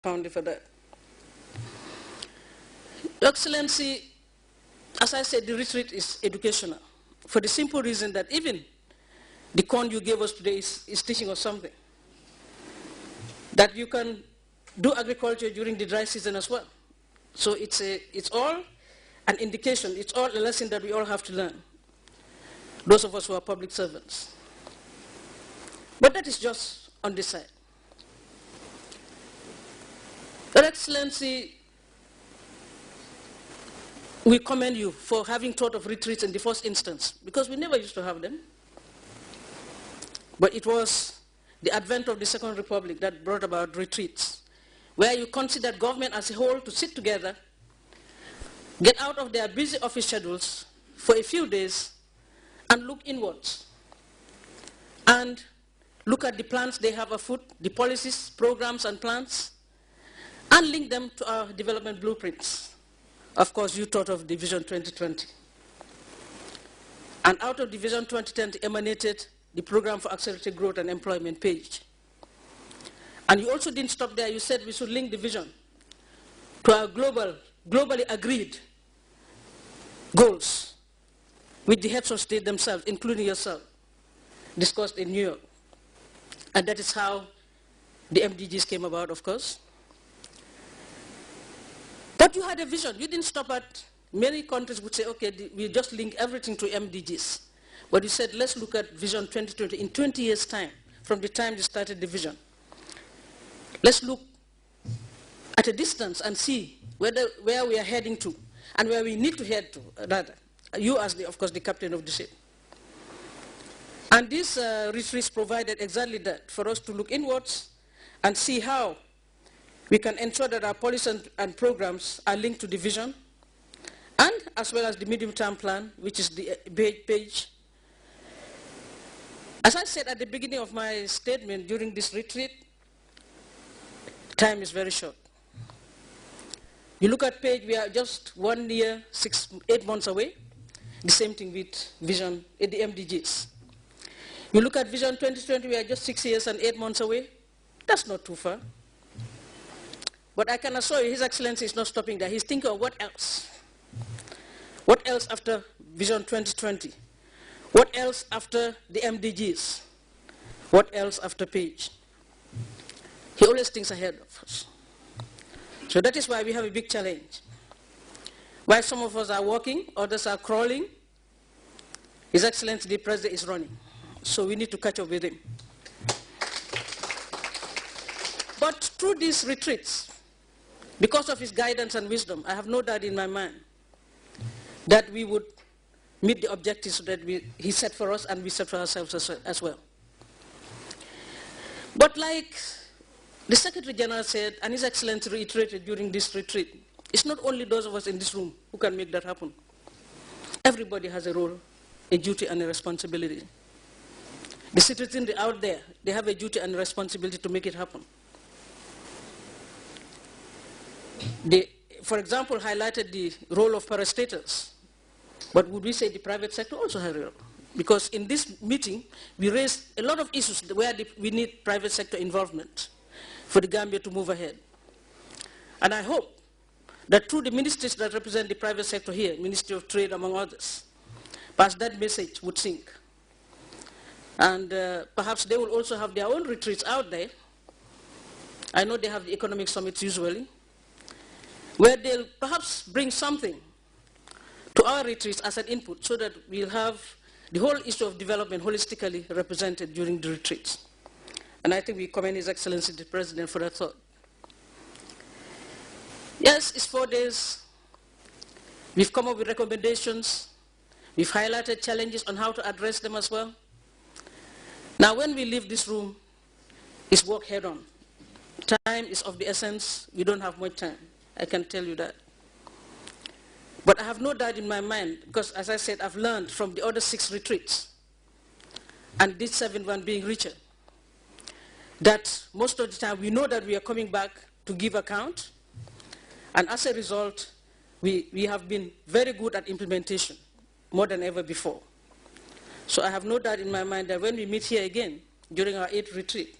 accounting for that. Your Excellency, as I said, the retreat is educational for the simple reason that even the corn you gave us today is teaching us something. That you can do agriculture during the dry season as well. So it's all an indication, it's all a lesson that we all have to learn, those of us who are public servants. But that is just on this side. Your Excellency, we commend you for having thought of retreats in the first instance, because we never used to have them. But it was the advent of the Second Republic that brought about retreats, where you consider government as a whole to sit together, get out of their busy office schedules for a few days, and look inwards, and look at the plans they have afoot, the policies, programs, and plans, and link them to our development blueprints. Of course, you thought of the Vision 2020. And out of the Vision 2020 emanated the Program for Accelerated Growth and Employment page. And you also didn't stop there. You said we should link the vision to our globally agreed goals with the heads of state themselves, including yourself, discussed in New York. And that is how the MDGs came about, of course. But you had a vision. You didn't stop at, many countries would say, okay, we just link everything to MDGs. But you said, let's look at Vision 2020 in 20 years' time, from the time you started the vision. Let's look at a distance and see where we are heading to, and where we need to head to, rather. You as, of course, the captain of the ship. And these retreats provided exactly that, for us to look inwards and see how we can ensure that our policies and programs are linked to the vision, and as well as the medium-term plan, which is the page. As I said at the beginning of my statement during this retreat, time is very short. You look at page, we are just 1 year, 8 months away. The same thing with vision, the MDGs. You look at Vision 2020, we are just 6 years and 8 months away. That's not too far. But I can assure you, His Excellency is not stopping there. He's thinking of what else. What else after Vision 2020? What else after the MDGs? What else after page? He always thinks ahead of us. So that is why we have a big challenge. While some of us are walking, others are crawling, His Excellency the President is running. So we need to catch up with him. But through these retreats, because of his guidance and wisdom, I have no doubt in my mind that we would meet the objectives that he set for us and we set for ourselves as well. But like the Secretary General said, and His Excellency reiterated during this retreat, it's not only those of us in this room who can make that happen. Everybody has a role, a duty, and a responsibility. The citizens out there, they have a duty and a responsibility to make it happen. They, for example, highlighted the role of parastatals. But would we say the private sector also has a role? Because in this meeting, we raised a lot of issues where we need private sector involvement for the Gambia to move ahead. And I hope that through the ministries that represent the private sector here, Ministry of Trade among others, perhaps that message would sink. And perhaps they will also have their own retreats out there. I know they have the economic summits usually, where they'll perhaps bring something to our retreats as an input so that we'll have the whole issue of development holistically represented during the retreats. And I think we commend His Excellency the President for that thought. Yes, it's 4 days. We've come up with recommendations. We've highlighted challenges on how to address them as well. Now, when we leave this room, it's work head on. Time is of the essence. We don't have much time. I can tell you that. But I have no doubt in my mind, because as I said, I've learned from the other 6 retreats, and this 7th one being richer, that most of the time we know that we are coming back to give account, and as a result, we have been very good at implementation, more than ever before. So I have no doubt in my mind that when we meet here again, during our 8th retreat,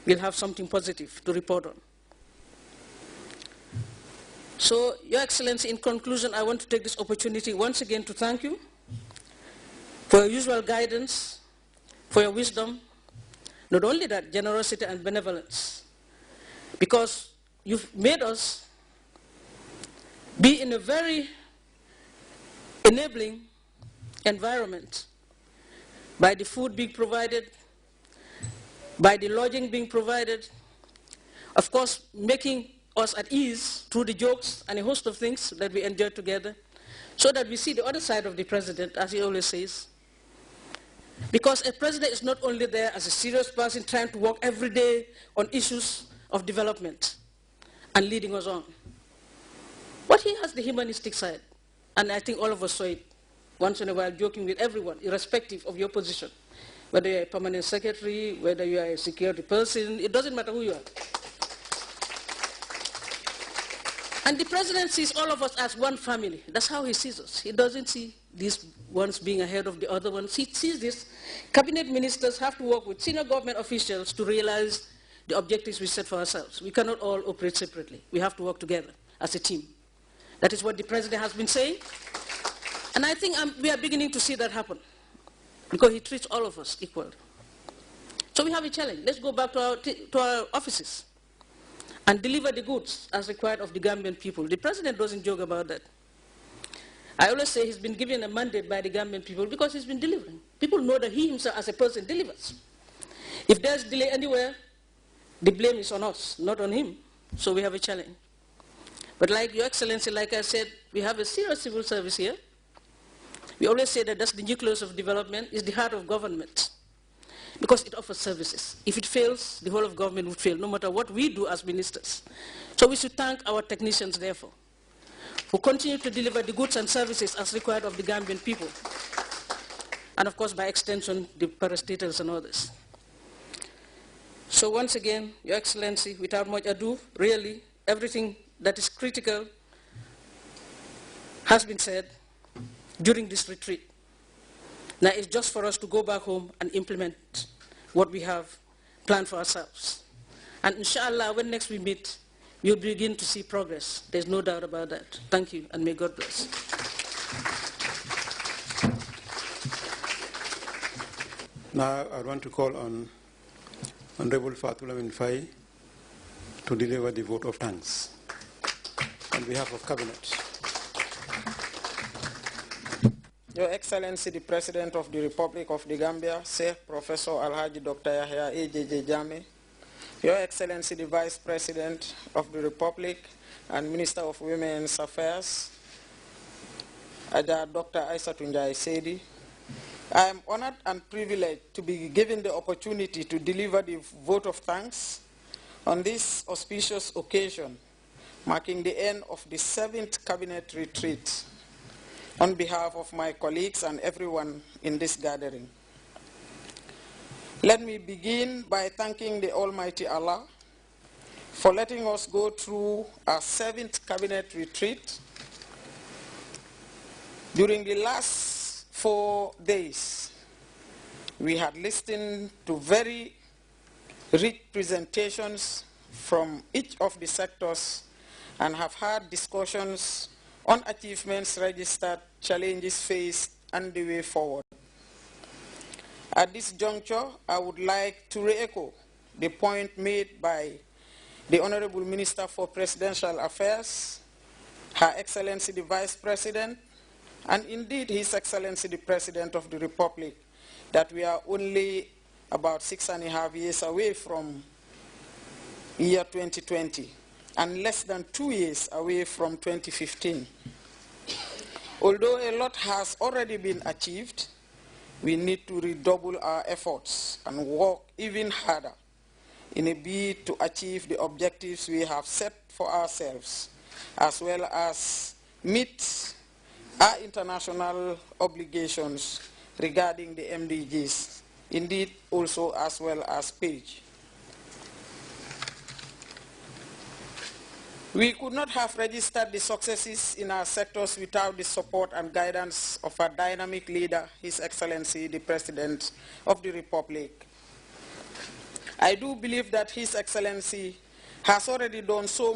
we'll have something positive to report on. So, Your Excellency, in conclusion, I want to take this opportunity once again to thank you for your usual guidance, for your wisdom, not only that, generosity and benevolence, because you've made us be in a very enabling environment by the food being provided, by the lodging being provided, of course, making us at ease through the jokes and a host of things that we enjoy together, so that we see the other side of the president, as he always says. Because a president is not only there as a serious person trying to work every day on issues of development and leading us on, but he has the humanistic side. And I think all of us saw it once in a while, joking with everyone, irrespective of your position. Whether you're a permanent secretary, whether you are a security person, it doesn't matter who you are. And the president sees all of us as one family. That's how he sees us. He doesn't see these ones being ahead of the other ones. He sees this. Cabinet ministers have to work with senior government officials to realize the objectives we set for ourselves. We cannot all operate separately. We have to work together as a team. That is what the president has been saying. And I think we are beginning to see that happen, because he treats all of us equally. So we have a challenge. Let's go back to our offices and deliver the goods as required of the Gambian people. The president doesn't joke about that. I always say he's been given a mandate by the Gambian people because he's been delivering. People know that he himself as a person delivers. If there's delay anywhere, the blame is on us, not on him. So we have a challenge. But like Your Excellency, like I said, we have a serious civil service here. We always say that that's the nucleus of development, is the heart of government, because it offers services. If it fails, the whole of government would fail, no matter what we do as ministers. So we should thank our technicians, therefore, who continue to deliver the goods and services as required of the Gambian people, and of course, by extension, the parastatals and others. So once again, Your Excellency, without much ado, really, everything that is critical has been said during this retreat. Now it's just for us to go back home and implement what we have planned for ourselves. And inshallah, when next we meet, you'll begin to see progress. There's no doubt about that. Thank you, and may God bless. Now I want to call on Honorable Fatula Minfai to deliver the vote of thanks on behalf of Cabinet. Your Excellency, the President of the Republic of the Gambia, Sheikh Professor Alhaji Dr. Yahya A.J.J. Jammeh, Your Excellency, the Vice President of the Republic and Minister of Women's Affairs, Dr. Aissatou Njie Seydi, I am honored and privileged to be given the opportunity to deliver the vote of thanks on this auspicious occasion, marking the end of the 7th Cabinet retreat, on behalf of my colleagues and everyone in this gathering. Let me begin by thanking the Almighty Allah for letting us go through our 7th Cabinet retreat. During the last 4 days, we had listened to very rich presentations from each of the sectors and have had discussions on achievements registered, challenges faced, and the way forward. At this juncture, I would like to re-echo the point made by the Honorable Minister for Presidential Affairs, Her Excellency the Vice President, and indeed His Excellency the President of the Republic, that we are only about 6.5 years away from year 2020. And less than 2 years away from 2015. Although a lot has already been achieved, we need to redouble our efforts and work even harder in a bid to achieve the objectives we have set for ourselves, as well as meet our international obligations regarding the MDGs, indeed also as well as PAGE. We could not have registered the successes in our sectors without the support and guidance of our dynamic leader, His Excellency, the President of the Republic. I do believe that His Excellency has already done so much